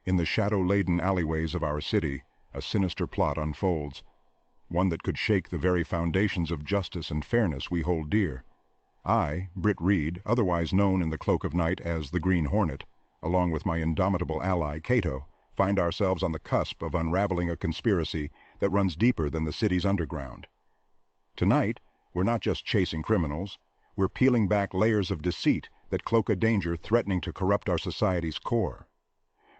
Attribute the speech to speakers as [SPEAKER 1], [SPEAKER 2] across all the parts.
[SPEAKER 1] In the shadow-laden alleyways of our city, a sinister plot unfolds, one that could shake the very foundations of justice and fairness we hold dear. I, Britt Reid, otherwise known in the cloak of night as the Green Hornet, along with my indomitable ally Kato, find ourselves on the cusp of unraveling a conspiracy that runs deeper than the city's underground. Tonight, we're not just chasing criminals, we're peeling back layers of deceit that cloak a danger threatening to corrupt our society's core.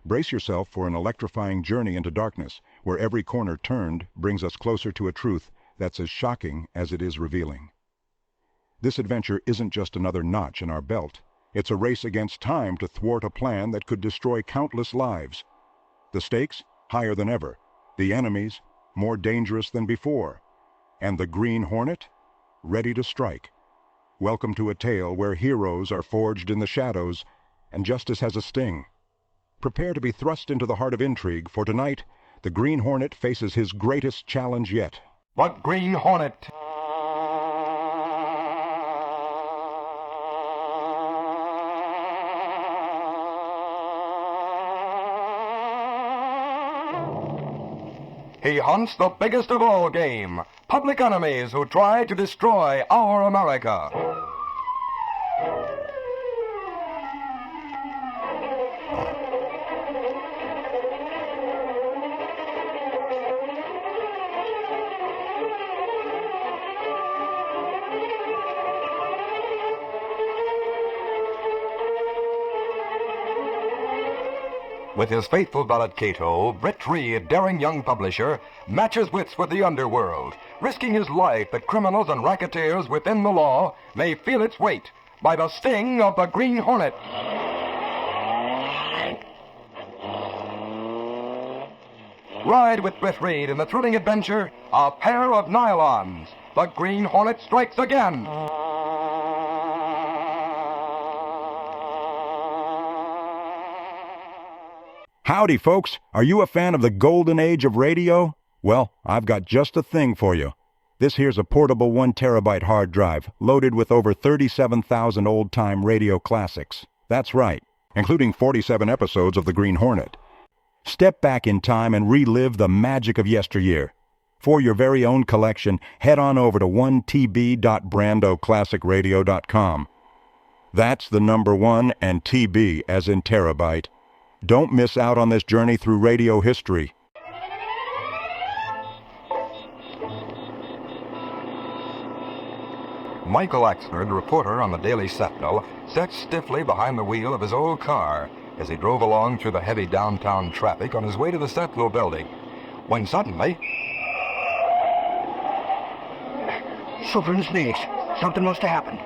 [SPEAKER 1] Brace yourself for an electrifying journey into darkness, where every corner turned brings us closer to a truth that's as shocking as it is revealing. This adventure isn't just another notch in our belt. It's a race against time to thwart a plan that could destroy countless lives. The stakes, higher than ever. The enemies, more dangerous than before. And the Green Hornet, ready to strike. Welcome to a tale where heroes are forged in the shadows and justice has a sting. Prepare to be thrust into the heart of intrigue, for tonight, the Green Hornet faces his greatest challenge yet.
[SPEAKER 2] The Green Hornet. He hunts the biggest of all game, public enemies who try to destroy our America. With his faithful valet Kato, Britt Reid, daring young publisher, matches wits with the underworld, risking his life that criminals and racketeers within the law may feel its weight by the sting of the Green Hornet. Ride with Britt Reid in the thrilling adventure, A Pair of Nylons. The Green Hornet strikes again.
[SPEAKER 1] Howdy, folks. Are you a fan of the golden age of radio? Well, I've got just the thing for you. This here's a portable 1 terabyte hard drive, loaded with over 37,000 old-time radio classics. That's right, including 47 episodes of The Green Hornet. Step back in time and relive the magic of yesteryear. For your very own collection, head on over to 1tb.brandoclassicradio.com. That's the number 1 and TB as in terabyte. Don't miss out on this journey through radio history.
[SPEAKER 2] Michael Axford, reporter on the Daily Sentinel, sat stiffly behind the wheel of his old car as he drove along through the heavy downtown traffic on his way to the Sentinel building, when suddenly...
[SPEAKER 3] Suffering snakes. Something must have happened.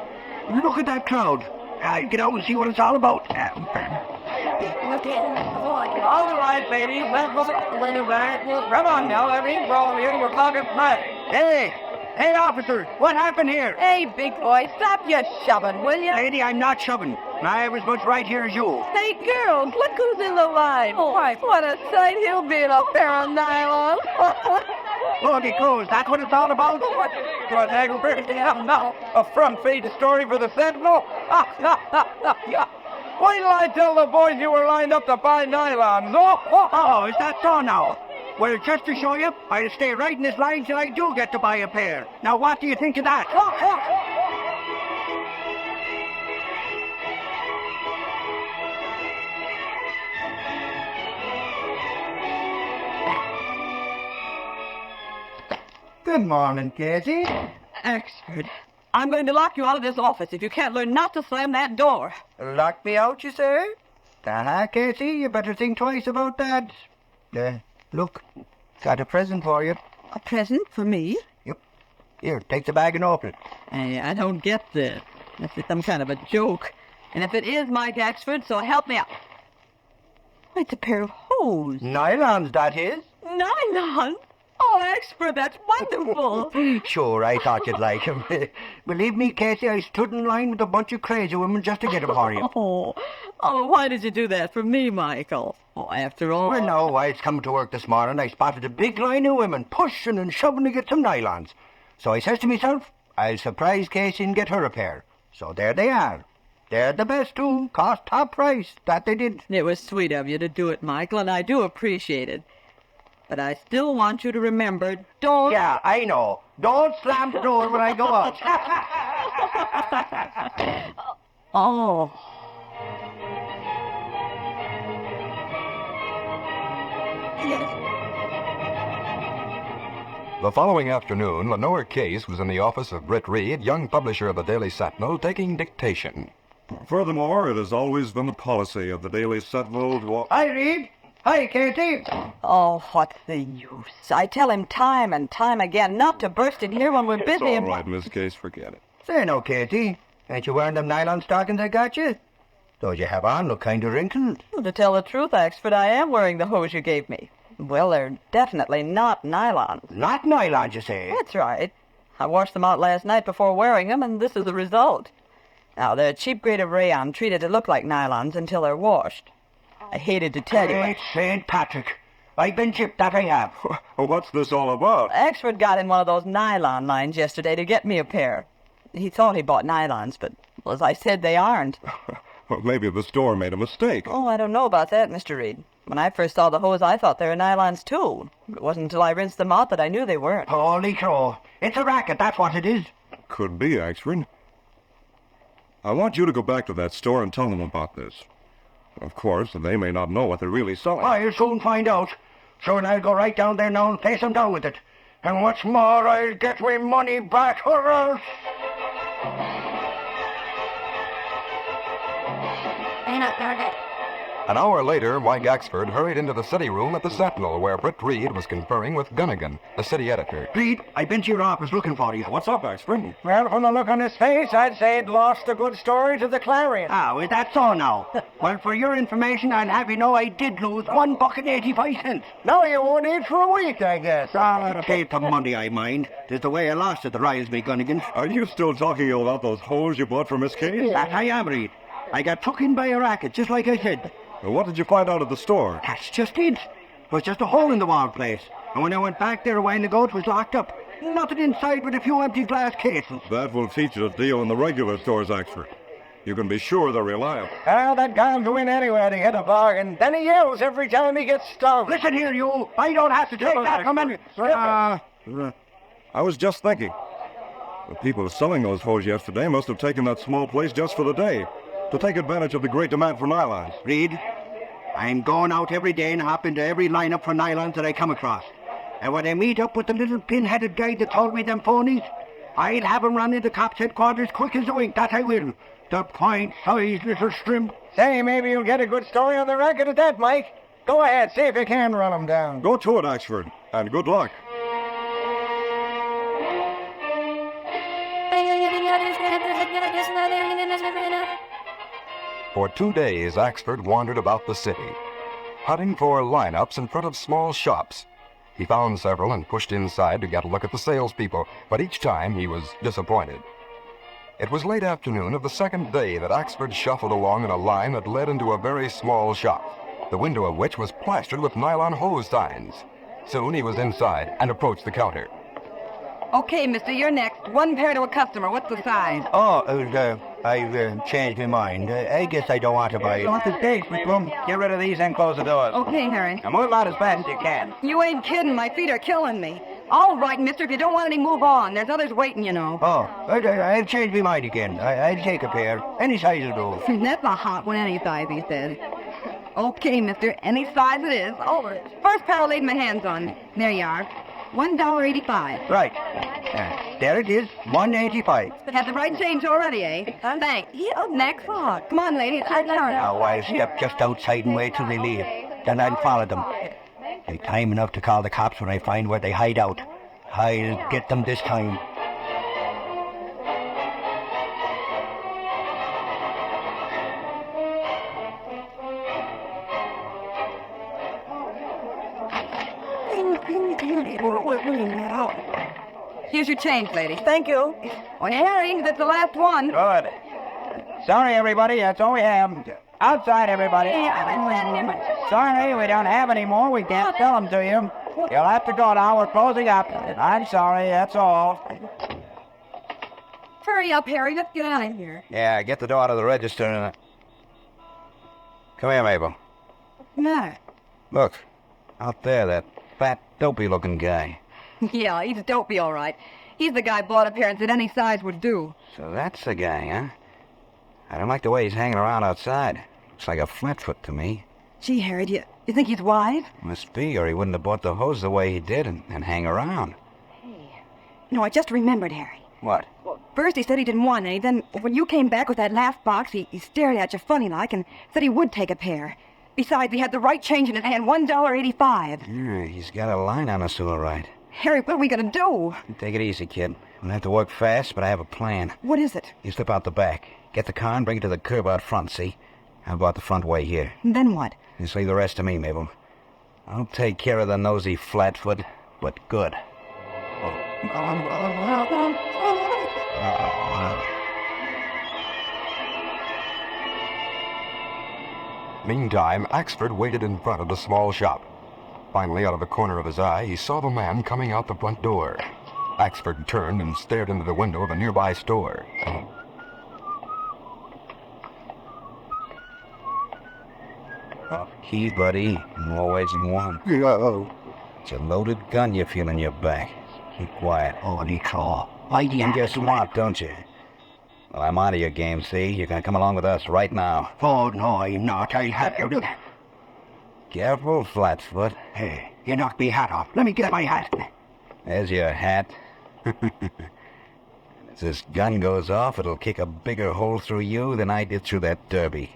[SPEAKER 3] Look at that crowd. I'll get out and see what it's all about.
[SPEAKER 4] All right, ladies, let's look at the window back. Come on now, everything's rolling here. We're talking tonight.
[SPEAKER 3] Hey, officer, what happened here?
[SPEAKER 4] Hey, big boy, stop your shoving, will you?
[SPEAKER 3] Lady, I'm not shoving. I was much right here as you.
[SPEAKER 4] Hey, girls, look who's in the line. Why, what a sight he'll be in a pair of nylons.
[SPEAKER 3] Look, it goes. That's what it's all about.
[SPEAKER 4] What Hagelberg damn now? A front-page story for the Sentinel? Wait till I tell the boys you were lined up to buy nylons.
[SPEAKER 3] Oh, is that so now? Well, just to show you, I'll stay right in this line till I do get to buy a pair. Now, what do you think of that?
[SPEAKER 5] Good morning, Casey.
[SPEAKER 4] Axford, I'm going to lock you out of this office if you can't learn not to slam that door.
[SPEAKER 5] Lock me out, you say?
[SPEAKER 3] Casey, you better think twice about that. Look, got a present for you.
[SPEAKER 4] A present for me?
[SPEAKER 3] Yep. Here, take the bag and open it.
[SPEAKER 4] Hey, I don't get this. This is some kind of a joke. And if it is, Mike Axford, so help me out. It's a pair of hose.
[SPEAKER 3] Nylons, that is.
[SPEAKER 4] Nylons? Oh, Axford, that's wonderful.
[SPEAKER 3] Sure, I thought you'd like 'em. Believe me, Casey, I stood in line with a bunch of crazy women just to get 'em for you.
[SPEAKER 4] Oh, why did you do that for me, Michael? Oh, after all...
[SPEAKER 3] Well, no, I was coming to work this morning. I spotted a big line of women pushing and shoving to get some nylons. So I says to myself, I'll surprise Casey and get her a pair. So there they are. They're the best too. Cost top price. That they did.
[SPEAKER 4] It was sweet of you to do it, Michael, and I do appreciate it. But I still want you to remember, don't...
[SPEAKER 3] Yeah, I know. Don't slam the door when I go out.
[SPEAKER 4] Oh.
[SPEAKER 2] The following afternoon, Lenore Case was in the office of Britt Reid, young publisher of the Daily Sentinel, taking dictation.
[SPEAKER 6] Furthermore, it has always been the policy of the Daily Sentinel to...
[SPEAKER 3] Hi, Reed. Hi, Katie.
[SPEAKER 4] Oh, what's the use? I tell him time and time again not to burst in here when we're busy.
[SPEAKER 6] It's all right, Miss Case, forget it.
[SPEAKER 3] Say no, Katie. Ain't you wearing them nylon stockings I got you? Those you have on look kind of wrinkled.
[SPEAKER 4] Well, to tell the truth, Axford, I am wearing the hose you gave me. Well, they're definitely not nylon.
[SPEAKER 3] Not nylon, you say?
[SPEAKER 4] That's right. I washed them out last night before wearing them, and this is the result. Now, they're a cheap grade of rayon treated to look like nylons until they're washed. I hated to tell you.
[SPEAKER 3] Great St. Patrick. I've been chipped, that I have.
[SPEAKER 6] What's this all about?
[SPEAKER 4] Axford got in one of those nylon lines yesterday to get me a pair. He thought he bought nylons, but, well, as I said, they aren't.
[SPEAKER 6] Well, maybe the store made a mistake.
[SPEAKER 4] Oh, I don't know about that, Mr. Reed. When I first saw the hose, I thought they were nylons, too. It wasn't until I rinsed them out that I knew they weren't.
[SPEAKER 3] Holy crow. It's a racket, that's what it is.
[SPEAKER 6] Could be, Axford. I want you to go back to that store and tell them about this. Of course, they may not know what they're really selling.
[SPEAKER 3] I'll soon find out. So I'll go right down there now and face them down with it. And what's more, I'll get my money back or else.
[SPEAKER 2] An hour later, Mike Axford hurried into the city room at the Sentinel, where Britt Reid was conferring with Gunnigan, the city editor.
[SPEAKER 3] Reed, I've been to your office looking for you.
[SPEAKER 6] What's up, Axford?
[SPEAKER 3] Well, from the look on his face, I'd say he'd lost a good story to the Clarion. Ah, well, that's all now. Well, for your information, I'll have you know I did lose $1.85. Now you won't eat for a week, I guess. Ah, take the money, I mind. 'Tis the way I lost it that riles me, Gunnigan.
[SPEAKER 6] Are you still talking about those hose you bought for Miss Case?
[SPEAKER 3] That I am, Reed. I got took in by a racket, just like I said.
[SPEAKER 6] What did you find out at the store?
[SPEAKER 3] That's just it. It was just a hole in the wall place. And when I went back there a while ago, it was locked up. Nothing inside but a few empty glass cases.
[SPEAKER 6] That will teach you to deal in the regular stores, Axford. You can be sure they're reliable.
[SPEAKER 3] Well, that guy'll go in anywhere to get a bargain. Then he yells every time he gets stung. Listen here, you. I don't have to take that from any...
[SPEAKER 6] I was just thinking. The people selling those hose yesterday must have taken that small place just for the day, to take advantage of the great demand for nylons.
[SPEAKER 3] Reed, I'm going out every day and hop into every lineup for nylons that I come across. And when I meet up with the little pin-headed guy that told me them phonies, I'll have him run into cops' headquarters quick as a wink, that I will. The pint-sized little shrimp. Say, maybe you'll get a good story on the record at that, Mike. Go ahead, see if you can run him down.
[SPEAKER 6] Go to it, Axford, and good luck.
[SPEAKER 2] For 2 days, Axford wandered about the city, hunting for lineups in front of small shops. He found several and pushed inside to get a look at the salespeople, but each time he was disappointed. It was late afternoon of the second day that Axford shuffled along in a line that led into a very small shop, the window of which was plastered with nylon hose signs. Soon he was inside and approached the counter.
[SPEAKER 4] Okay, mister, you're next. One pair to a customer. What's the size?
[SPEAKER 3] Oh, I've changed my mind. I guess I don't want to buy it. What's the date, McClum? Get rid of these and close the doors.
[SPEAKER 4] Okay, Harry.
[SPEAKER 3] And move out as fast as you can.
[SPEAKER 4] You ain't kidding. My feet are killing me. All right, mister, if you don't want any, move on. There's others waiting, you know.
[SPEAKER 3] Oh, I've changed my mind again. I'll take a pair. Any size will do.
[SPEAKER 4] That's a hot one, any size, he said. Okay, mister, any size it is. Over it. First pair I'll lay my hands on. There you are. $1.85.
[SPEAKER 3] Right. There it is, $1.85.
[SPEAKER 4] Had the right change already, eh? Thanks. Yeah, next. Oh, come on, ladies.
[SPEAKER 3] Now, I'll step just outside and wait till they leave. Then I'll follow them. Take time enough to call the cops when I find where they hide out. I'll get them this time.
[SPEAKER 4] Here's your change, lady. Thank you. Oh, Harry, that's the last one.
[SPEAKER 3] Good. Sorry, everybody, that's all we have. Outside, everybody. Sorry, we don't have any more. We can't sell them to you. You'll have to go now. We're closing up. I'm sorry, that's all.
[SPEAKER 7] Hurry up, Harry. Let's get out of here.
[SPEAKER 8] Yeah, get the door out of the register and... Come here, Mabel.
[SPEAKER 7] What's the matter?
[SPEAKER 8] Look, out there, that fat, dopey-looking guy.
[SPEAKER 7] Yeah, he's dopey, all right. He's the guy bought up here and said any size would do.
[SPEAKER 8] So that's the guy, huh? I don't like the way he's hanging around outside. Looks like a flatfoot to me.
[SPEAKER 7] Gee, Harry, do you think he's wise?
[SPEAKER 8] Must be, or he wouldn't have bought the hose the way he did and hang around.
[SPEAKER 7] Hey, I just remembered, Harry.
[SPEAKER 8] What?
[SPEAKER 7] Well, first he said he didn't want any, then when you came back with that laugh box, he stared at you funny-like and said he would take a pair. Besides, he had the right change in his hand, $1.85.
[SPEAKER 8] Yeah, he's got a line on us all right.
[SPEAKER 7] Harry, what are we gonna do?
[SPEAKER 8] Take it easy, kid. We'll have to work fast, but I have a plan.
[SPEAKER 7] What is it?
[SPEAKER 8] You slip out the back. Get the car and bring it to the curb out front, see? How about the front way here?
[SPEAKER 7] And then what?
[SPEAKER 8] Just leave the rest to me, Mabel. I'll take care of the nosy flatfoot, but good.
[SPEAKER 2] Meantime, Axford waited in front of the small shop. Finally, out of the corner of his eye, he saw the man coming out the front door. Axford turned and stared into the window of a nearby store.
[SPEAKER 8] Key, buddy. More ways than one.
[SPEAKER 3] Oh,
[SPEAKER 8] It's a loaded gun you feel in your back. Keep quiet.
[SPEAKER 3] holy claw. Why do you
[SPEAKER 8] You get smart, don't you? Well, I'm out of your game, see? You're gonna come along with us right now.
[SPEAKER 3] Oh, no, I'm not. I'll have you.
[SPEAKER 8] Careful, flatfoot.
[SPEAKER 3] Hey, you knocked me hat off. Let me get my hat.
[SPEAKER 8] There's your hat. As this gun goes off, it'll kick a bigger hole through you than I did through that derby.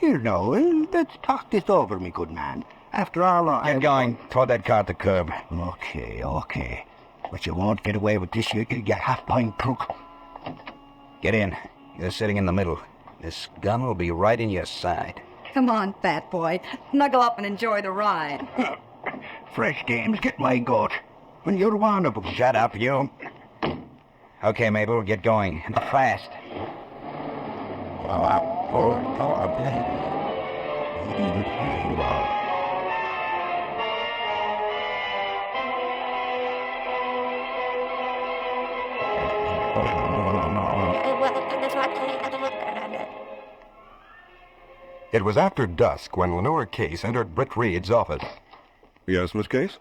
[SPEAKER 3] Here now, let's talk this over, me good man. After all,
[SPEAKER 8] Get going. Throw that car at the curb.
[SPEAKER 3] Okay. But you won't get away with this, you half-pint crook.
[SPEAKER 8] Get in. You're sitting in the middle. This gun will be right in your side.
[SPEAKER 7] Come on, fat boy. Snuggle up and enjoy the ride.
[SPEAKER 3] Fresh games, get my goat. When you're one of them.
[SPEAKER 8] Shut up, you. Okay, Mabel, get going. And fast.
[SPEAKER 2] It was after dusk when Lenore Case entered Britt Reid's office.
[SPEAKER 6] Yes, Miss Case?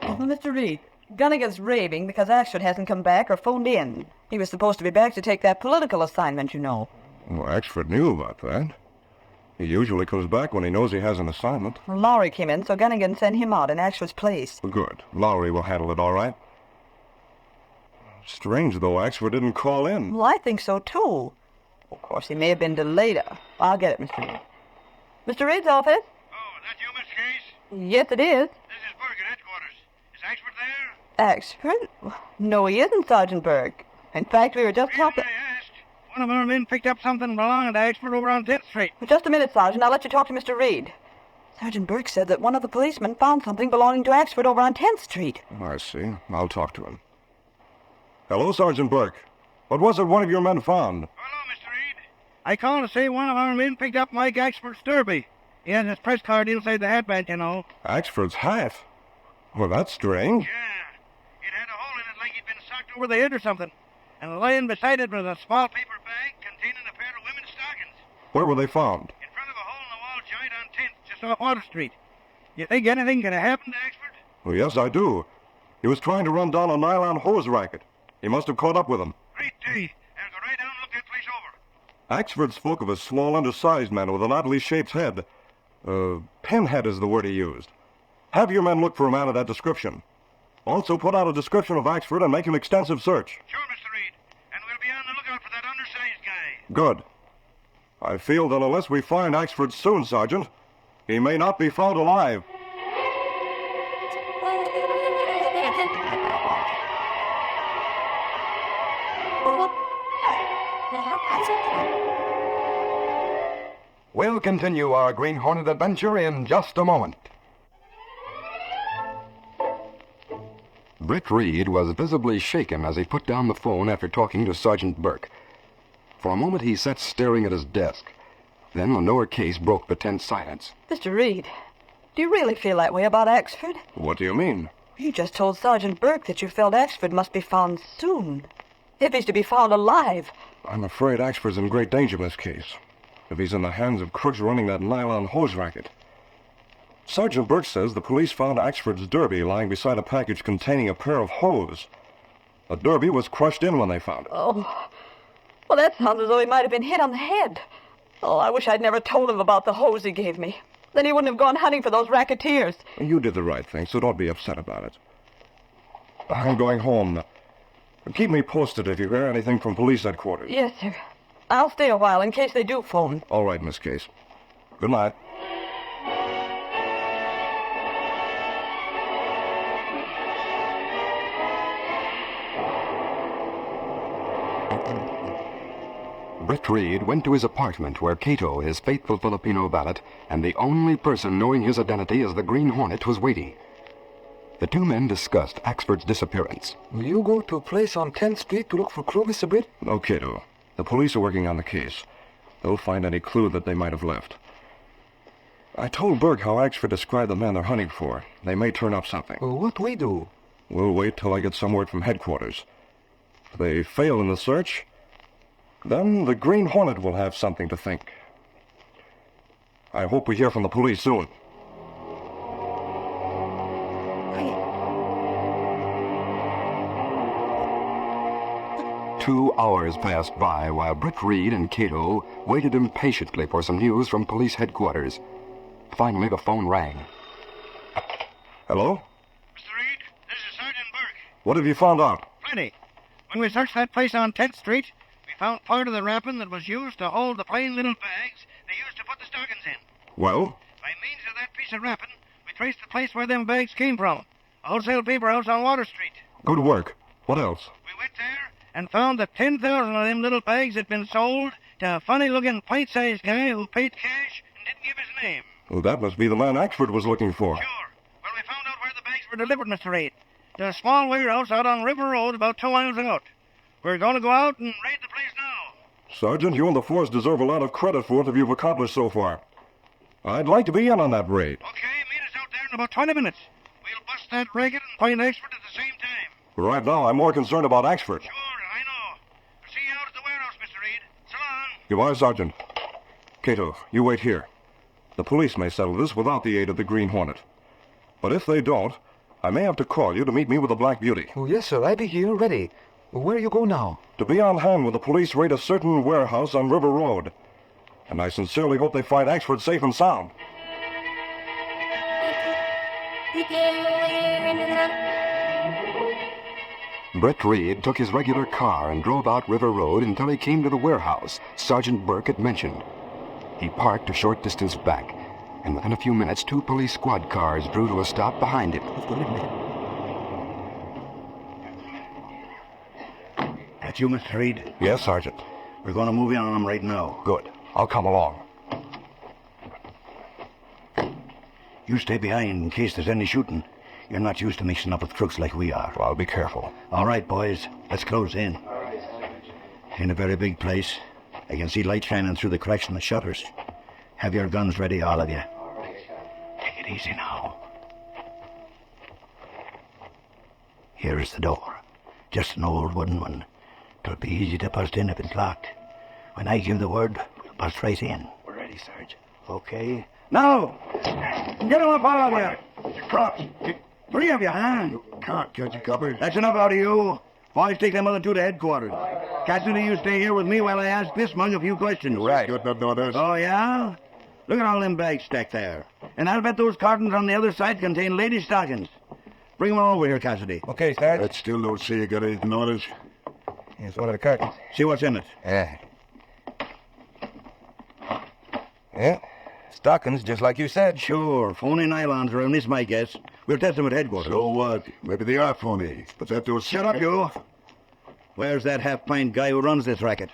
[SPEAKER 4] Well, Mr. Reid, Gunnigan's raving because Axford hasn't come back or phoned in. He was supposed to be back to take that political assignment, you know.
[SPEAKER 6] Well, Axford knew about that. He usually comes back when he knows he has an assignment.
[SPEAKER 4] Well, Lowry came in, so Gunnigan sent him out in Axford's place.
[SPEAKER 6] Good. Lowry will handle it all right. Strange, though, Axford didn't call in.
[SPEAKER 4] Well, I think so, too. Of course, he may have been delayed. I'll get it, Mr. Reid. Mr. Reid's office?
[SPEAKER 9] Oh, is that you, Miss Case?
[SPEAKER 4] Yes, it is.
[SPEAKER 9] This is Berg at headquarters. Is Axford there?
[SPEAKER 4] Axford? No, he isn't, Sergeant Berg. In fact, we were just talking...
[SPEAKER 9] I asked. One of our men picked up something belonging to Axford over on 10th Street.
[SPEAKER 4] Just a minute, Sergeant. I'll let you talk to Mr. Reid. Sergeant Burke said that one of the policemen found something belonging to Axford over on 10th Street.
[SPEAKER 6] I see. I'll talk to him. Hello, Sergeant Burke. What was it one of your men found?
[SPEAKER 9] Hello, Mr. Reid. I called to say one of our men picked up Mike Axford's derby. He has his press card inside the hatband, you know.
[SPEAKER 6] Axford's hat? Well, that's strange.
[SPEAKER 9] Yeah. It had a hole in it like he'd been socked over the head or something. And lying beside it was a small paper bag containing a pair of women's stockings.
[SPEAKER 6] Where were they found?
[SPEAKER 9] In front of a hole in the wall joint on 10th, just off Water Street. You think anything could have happened to Axford?
[SPEAKER 6] Well, yes, I do. He was trying to run down a nylon hose racket. He must have caught up with him.
[SPEAKER 9] Great day. I'll go right down and look that place over.
[SPEAKER 6] Axford spoke of a small, undersized man with an oddly shaped head. Pinhead is the word he used. Have your men look for a man of that description. Also put out a description of Axford and make an extensive search.
[SPEAKER 9] Sure, Mr. Reid. And we'll be on the lookout for that undersized guy.
[SPEAKER 6] Good. I feel that unless we find Axford soon, Sergeant, he may not be found alive.
[SPEAKER 2] We'll continue our Green Hornet adventure in just a moment. Britt Reid was visibly shaken as he put down the phone after talking to Sergeant Burke. For a moment he sat staring at his desk. Then Lenore Case broke the tense silence.
[SPEAKER 4] Mr. Reid, do you really feel that way about Axford?
[SPEAKER 6] What do you mean?
[SPEAKER 4] You just told Sergeant Burke that you felt Axford must be found soon. If he's to be found alive.
[SPEAKER 6] I'm afraid Axford's in great danger in this case. If he's in the hands of crooks running that nylon hose racket. Sergeant Burke says the police found Axford's derby lying beside a package containing a pair of hose. The derby was crushed in when they found it.
[SPEAKER 4] Oh, well, that sounds as though he might have been hit on the head. Oh, I wish I'd never told him about the hose he gave me. Then he wouldn't have gone hunting for those racketeers.
[SPEAKER 6] You did the right thing, so don't be upset about it. I'm going home now. Keep me posted if you hear anything from police headquarters.
[SPEAKER 4] Yes, sir. I'll stay a while in case they do phone.
[SPEAKER 6] All right, Miss Case. Good night.
[SPEAKER 2] Britt Reid went to his apartment where Kato, his faithful Filipino valet, and the only person knowing his identity as the Green Hornet, was waiting. The two men discussed Axford's disappearance.
[SPEAKER 10] Will you go to a place on 10th Street to look for crew, Mr. Britt?
[SPEAKER 6] No, Kato. The police are working on the case. They'll find any clue that they might have left. I told Burke how Axford described the man they're hunting for. They may turn up something.
[SPEAKER 10] Well, what we do?
[SPEAKER 6] We'll wait till I get some word from headquarters. If they fail in the search, then the Green Hornet will have something to think. I hope we hear from the police soon.
[SPEAKER 2] Two hours passed by while Britt Reid and Kato waited impatiently for some news from police headquarters. Finally, the phone rang.
[SPEAKER 6] Hello?
[SPEAKER 9] Mr. Reid, this is Sergeant Burke.
[SPEAKER 6] What have you found out?
[SPEAKER 9] Plenty. When we searched that place on 10th Street, we found part of the wrapping that was used to hold the plain little bags they used to put the stockings in.
[SPEAKER 6] Well?
[SPEAKER 9] By means of that piece of wrapping, we traced the place where them bags came from. A wholesale paper house on Water Street.
[SPEAKER 6] Good work. What else?
[SPEAKER 9] We went there and found that 10,000 of them little bags had been sold to a funny-looking pint-sized guy who paid cash and didn't give his name.
[SPEAKER 6] Well, that must be the man Axford was looking for.
[SPEAKER 9] Sure. Well, we found out where the bags were delivered, Mr. Reid. To a small warehouse out on River Road about 2 miles out. We're going to go out and raid the place now.
[SPEAKER 6] Sergeant, you and the force deserve a lot of credit for what you've accomplished so far. I'd like to be in on that raid.
[SPEAKER 9] Okay, meet us out there in about 20 minutes. We'll bust that racket and find Axford at the same time.
[SPEAKER 6] Right now, I'm more concerned about Axford.
[SPEAKER 9] Sure, I know. See you out at the warehouse, Mr. Reid. So long.
[SPEAKER 6] Goodbye, Sergeant. Kato, you wait here. The police may settle this without the aid of the Green Hornet. But if they don't, I may have to call you to meet me with the Black Beauty.
[SPEAKER 10] Oh, yes, sir. I'll be here, ready. Where you go now?
[SPEAKER 6] To be on hand when the police raid a certain warehouse on River Road. And I sincerely hope they find Axford safe and sound.
[SPEAKER 2] Britt Reid took his regular car and drove out River Road until he came to the warehouse Sergeant Burke had mentioned. He parked a short distance back, and within a few minutes, 2 police squad cars drew to a stop behind him.
[SPEAKER 3] That's you, Mr. Reid?
[SPEAKER 6] Yes, Sergeant.
[SPEAKER 3] We're going to move in on them right now.
[SPEAKER 6] Good. I'll come along.
[SPEAKER 3] You stay behind in case there's any shooting. You're not used to mixing up with crooks like we are.
[SPEAKER 6] Well, I'll be careful.
[SPEAKER 3] All right, boys. Let's close in. In a very big place. I can see light shining through the cracks in the shutters. Have your guns ready, all of you. Take it easy now. Here is the door. Just an old wooden one. It'll be easy to bust in if it's locked. When I give the word, we'll bust right in.
[SPEAKER 10] We're ready, Sergeant.
[SPEAKER 3] Okay. Now! Get them up, all of you! Crops! 3 of you, huh?
[SPEAKER 11] Can't catch a copper.
[SPEAKER 3] That's enough out of you. Boys, take them other 2 to headquarters. Cassidy, you stay here with me while I ask this mug a few questions.
[SPEAKER 11] Right. Got nothing on us.
[SPEAKER 3] Oh, yeah? Look at all them bags stacked there. And I'll bet those cartons on the other side contain ladies' stockings. Bring them over here, Cassidy.
[SPEAKER 10] Okay, Sergeant.
[SPEAKER 11] That still don't say you got anything on us.
[SPEAKER 10] Here's one of the curtains.
[SPEAKER 3] See what's in it.
[SPEAKER 10] Yeah. Stockings, just like you said.
[SPEAKER 3] Sure. Phony nylons around this, my guess. We'll test them at headquarters.
[SPEAKER 11] So what? Maybe they are phony. But that don't...
[SPEAKER 3] Shut up, you. Where's that half-pint guy who runs this racket?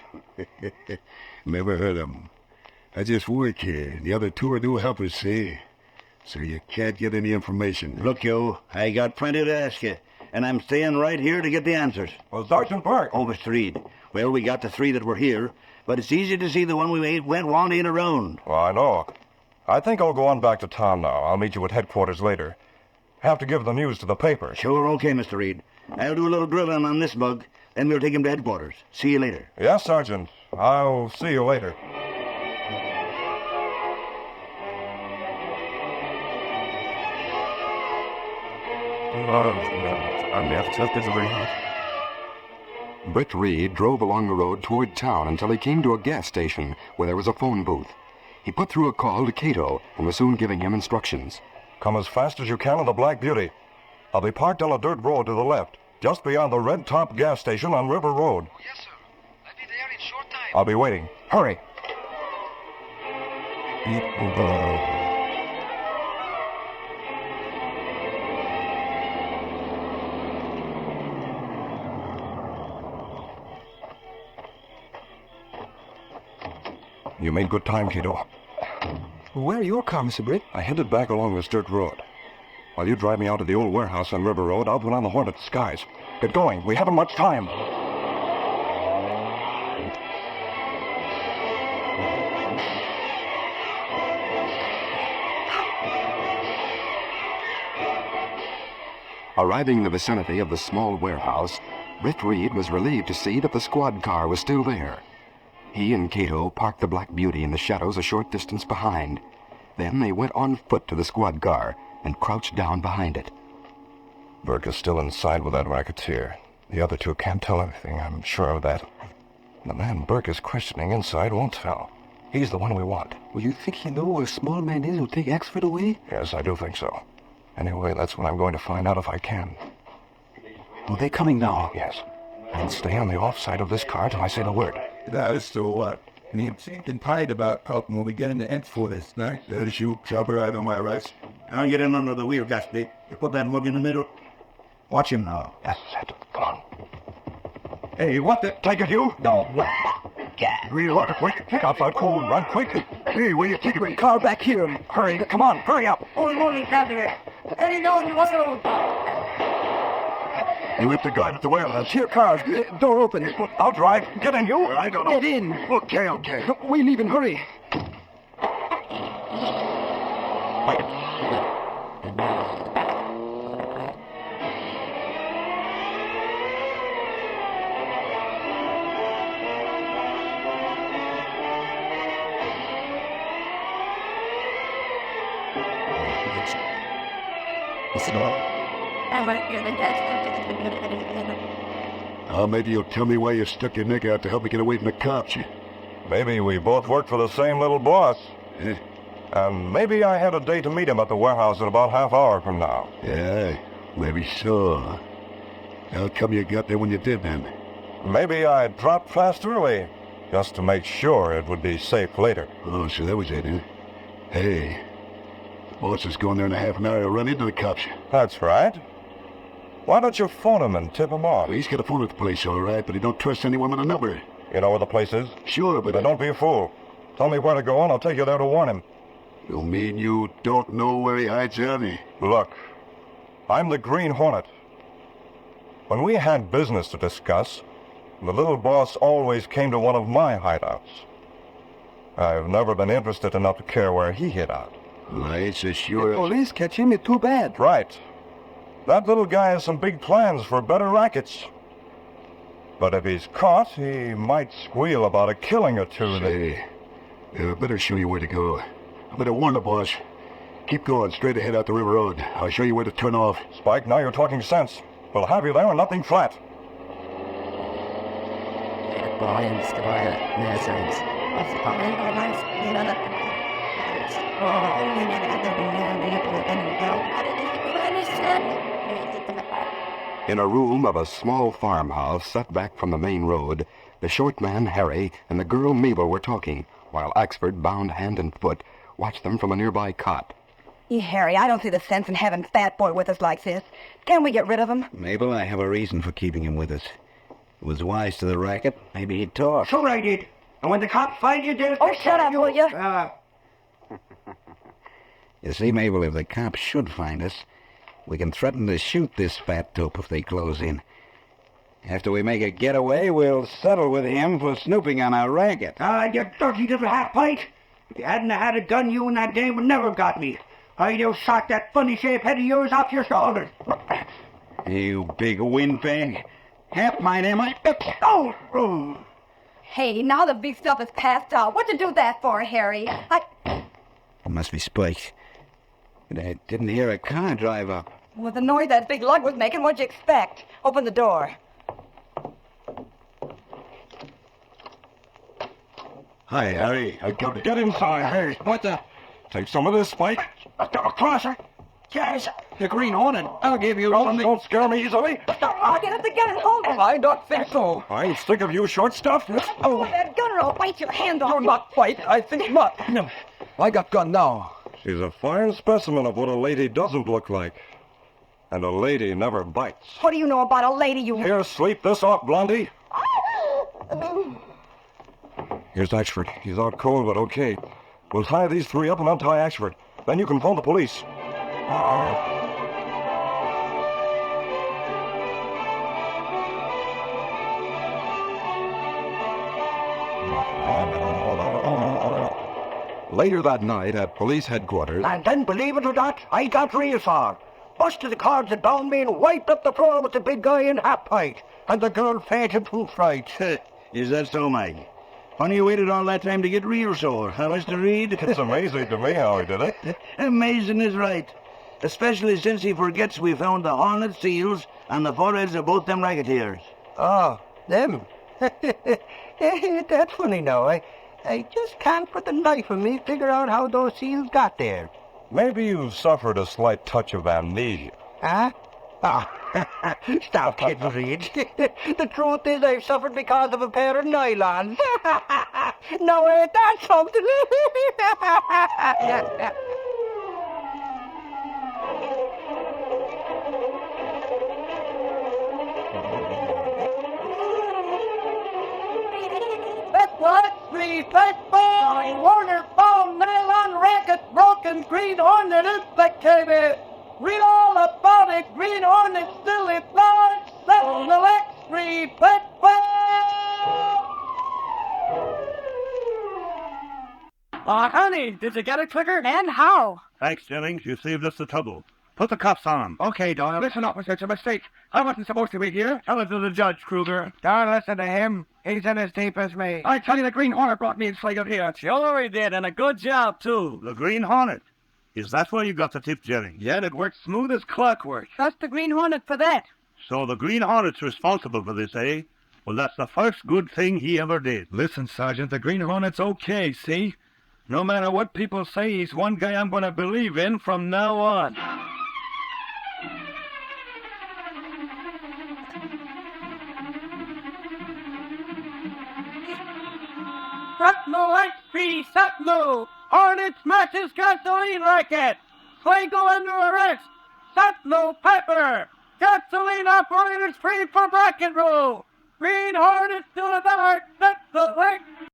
[SPEAKER 11] Never heard of him. I just work here. The other 2 are new helpers, see? So you can't get any information.
[SPEAKER 3] Look, you, I got plenty to ask you, and I'm staying right here to get the answers.
[SPEAKER 6] Well, Sergeant Burke.
[SPEAKER 3] Oh, Mr. Reid. Well, we got the 3 that were here, but it's easy to see the one we went ain't around.
[SPEAKER 6] Well, I know. I think I'll go on back to town now. I'll meet you at headquarters later. Have to give the news to the paper.
[SPEAKER 3] Sure, okay, Mr. Reid. I'll do a little drilling on this bug, and we'll take him to headquarters. See you later.
[SPEAKER 6] Yes, Sergeant. I'll see you later.
[SPEAKER 2] Britt Reid drove along the road toward town until he came to a gas station where there was a phone booth. He put through a call to Kato and was soon giving him instructions.
[SPEAKER 6] Come as fast as you can on the Black Beauty. I'll be parked on a dirt road to the left, just beyond the Red Top gas station on River Road.
[SPEAKER 9] Oh, yes, sir. I'll be there in short time.
[SPEAKER 6] I'll be waiting. Hurry. You made good time, Kato.
[SPEAKER 10] Where are your car, Mr. Britt?
[SPEAKER 6] I headed back along this dirt road. While you drive me out to the old warehouse on River Road, I'll put on the Hornet disguise. Get going. We haven't much time.
[SPEAKER 2] Arriving in the vicinity of the small warehouse, Britt Reid was relieved to see that the squad car was still there. He and Kato parked the Black Beauty in the shadows a short distance behind. Then they went on foot to the squad car and crouched down behind it.
[SPEAKER 6] Burke is still inside with that racketeer. The other two can't tell anything, I'm sure of that. The man Burke is questioning inside won't tell. He's the one we want.
[SPEAKER 10] Well, you think he know where a small man is who'll take Axford away?
[SPEAKER 6] Yes, I do think so. Anyway, that's what I'm going to find out if I can.
[SPEAKER 10] Are they coming now?
[SPEAKER 6] Yes. And stay on the off side of this car till I say the word.
[SPEAKER 12] That is so what? And he seemed tight about helping when we get into ensues, right?
[SPEAKER 11] There's you, chopper right on my right.
[SPEAKER 3] I'll get in under the wheel, Gatsby. You put that mug in the middle. Watch him now.
[SPEAKER 6] That's it. Come on.
[SPEAKER 3] Hey, what the?
[SPEAKER 6] Take it, you?
[SPEAKER 3] No.
[SPEAKER 6] Green Hornet, quick. Pick up that cold and run quick.
[SPEAKER 3] Hey, where you taking me?
[SPEAKER 10] Car back here.
[SPEAKER 6] Hurry. Come on, hurry up.
[SPEAKER 3] Oh, morning, Captain. Eddie knows what's going
[SPEAKER 6] You whipped the guard at the warehouse.
[SPEAKER 10] Here, cars. Door open.
[SPEAKER 6] I'll drive. Get in, you.
[SPEAKER 3] I don't know.
[SPEAKER 10] Get in.
[SPEAKER 3] Okay.
[SPEAKER 10] We leave and hurry.
[SPEAKER 6] Wait.
[SPEAKER 10] Listen up.
[SPEAKER 11] Maybe you'll tell me why you stuck your neck out to help me get away from the cops.
[SPEAKER 6] Maybe we both work for the same little boss.
[SPEAKER 11] Eh?
[SPEAKER 6] And maybe I had a date to meet him at the warehouse in about half hour from now.
[SPEAKER 11] Yeah, maybe so. How come you got there when you did, then?
[SPEAKER 6] Maybe I dropped fast early, just to make sure it would be safe later.
[SPEAKER 11] Oh, so that was it, huh? Hey, the boss is going there in a half an hour to run into the cops.
[SPEAKER 6] That's right. Why don't you phone him and tip him off?
[SPEAKER 11] Well, he's got a phone at the place, all right, but he don't trust anyone with a number.
[SPEAKER 6] You know where the place is?
[SPEAKER 11] Sure, but...
[SPEAKER 6] Then don't be a fool. Tell me where to go and I'll take you there to warn him.
[SPEAKER 11] You mean you don't know where he hides out?
[SPEAKER 6] Look, I'm the Green Hornet. When we had business to discuss, the little boss always came to one of my hideouts. I've never been interested enough to care where he hid out.
[SPEAKER 11] Well, I ain't so sure...
[SPEAKER 10] The police catch him, it's too bad.
[SPEAKER 6] Right. That little guy has some big plans for better rackets. But if he's caught, he might squeal about a killing or two.
[SPEAKER 11] Say, better show you where to go. I better warn the boss. Keep going, straight ahead out the river road. I'll show you where to turn off.
[SPEAKER 6] Spike, now you're talking sense. We'll have you there and nothing flat.
[SPEAKER 2] In a room of a small farmhouse set back from the main road, the short man, Harry, and the girl, Mabel, were talking, while Axford, bound hand and foot, watched them from a nearby cot.
[SPEAKER 7] Harry, I don't see the sense in having Fat Boy with us like this. Can't we get rid of him?
[SPEAKER 8] Mabel, I have a reason for keeping him with us. It was wise to the racket. Maybe he'd talk.
[SPEAKER 3] Sure I did. And when the cops find you, they'll...
[SPEAKER 7] Oh, shut up, will you?
[SPEAKER 8] You see, Mabel, if the cops should find us, we can threaten to shoot this fat dope if they close in. After we make a getaway, we'll settle with him for snooping on our racket.
[SPEAKER 3] You dirty little half-pint. If you hadn't had a gun, you and that dame would never have got me. I'd have shot that funny-shaped head of yours off your shoulders.
[SPEAKER 8] You big windbag.
[SPEAKER 3] Half my name, Oh!
[SPEAKER 7] Hey, now the big stuff is passed out. What'd you do that for, Harry?
[SPEAKER 8] It must be spikes. But I didn't hear a car drive up.
[SPEAKER 7] With the noise that big lug was making, what'd you expect? Open the door.
[SPEAKER 11] Hi, Harry.
[SPEAKER 6] I gotta get inside. Hey, what the? Take some of this, Spike.
[SPEAKER 3] Crosser? Yes.
[SPEAKER 6] The Green Hornet. I'll give you something. Don't scare me easily.
[SPEAKER 7] I'll get it together. Hold it.
[SPEAKER 6] I don't think so. I'm sick of you short stuff.
[SPEAKER 7] Oh, that gunner will bite your hand off.
[SPEAKER 6] You'll not fight. I think not. I got gun now. She's a fine specimen of what a lady doesn't look like. And a lady never bites.
[SPEAKER 7] What do you know about a lady, you...
[SPEAKER 6] Here, sleep this off, Blondie. Here's Axford. He's out cold, but okay. We'll tie these three up and untie Axford. Then you can phone the police. Later that night at police headquarters...
[SPEAKER 3] And then, believe it or not, I got real far. Busted the cards that bound me and wiped up the floor with the big guy in half-pint. And the girl fainted from fright.
[SPEAKER 5] Is that so, Mike? Funny you waited all that time to get real sore, huh, Mr. Reed?
[SPEAKER 6] It's amazing to me how he did it.
[SPEAKER 5] Amazing is right. Especially since he forgets we found the Hornet seals on the foreheads of both them racketeers.
[SPEAKER 3] Oh, them? That's funny now. I just can't for the life of me figure out how those seals got there.
[SPEAKER 6] Maybe you've suffered a slight touch of amnesia.
[SPEAKER 3] Huh? Ah, stop kidding, Reed. The truth is I've suffered because of a pair of nylons. No, ain't that something?
[SPEAKER 9] That's what? The baseball, Warner found nylon racket, broken Green Hornet infected. Read all about it. Green Hornet still employed. Settle the Lex-free baseball. Honey, did you get it, Clicker?
[SPEAKER 7] And how?
[SPEAKER 9] Thanks, Jennings. You saved us the trouble. Put the cuffs on him. Okay, Doyle. Listen, officer, it's a mistake. I wasn't supposed to be here. Tell it to the judge, Kruger. Don't listen to him. He's in as deep as me. I tell you, the Green Hornet brought me enslaved here. Sure he did, and a good job, too.
[SPEAKER 5] The Green Hornet? Is that where you got the tip, Jennings?
[SPEAKER 9] Yeah, it worked smooth as clockwork.
[SPEAKER 7] Trust the Green Hornet for that.
[SPEAKER 5] So the Green Hornet's responsible for this, eh? Well, that's the first good thing he ever did.
[SPEAKER 12] Listen, Sergeant, the Green Hornet's okay, see? No matter what people say, he's one guy I'm going to believe in from now on.
[SPEAKER 9] Sutno XP Sutno! Hornet smashes gasoline racket! Slagle under arrest! Sutno Pepper! Gasoline operators free for bracket rule! Green Hornet still at the heart! That's the length!